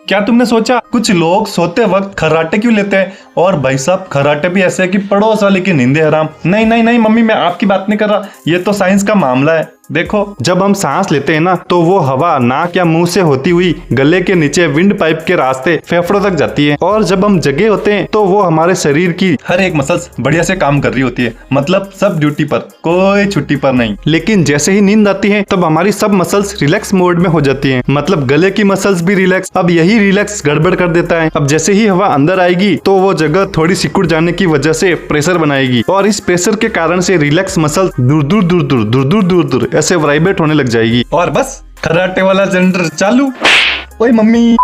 क्या तुमने सोचा कुछ लोग सोते वक्त खर्राटे क्यों लेते हैं? और भाई साहब खर्राटे भी ऐसे है कि पड़ोस वाले की नींदें हराम। नहीं नहीं नहीं मम्मी, मैं आपकी बात नहीं कर रहा, ये तो साइंस का मामला है। देखो, जब हम सांस लेते हैं ना तो वो हवा नाक या मुंह से होती हुई गले के नीचे विंड पाइप के रास्ते फेफड़ों तक जाती है। और जब हम जगे होते हैं तो वो हमारे शरीर की हर एक मसल्स बढ़िया से काम कर रही होती है, मतलब सब ड्यूटी पर, कोई छुट्टी पर नहीं। लेकिन जैसे ही नींद आती है तब हमारी सब मसल्स रिलैक्स मोड में हो जाती है, मतलब गले की मसल्स भी रिलैक्स। अब यही रिलैक्स गड़बड़ कर देता है। अब जैसे ही हवा अंदर आएगी तो वो जगह थोड़ी सिकुड़ जाने की वजह से प्रेशर बनाएगी, और इस प्रेशर के कारण से रिलैक्स मसल दूर दूर दूर दूर दूर दूर दूर दूर ऐसे वाइब्रेट होने लग जाएगी, और बस खर्राटे वाला जनरेटर चालू। ओए मम्मी।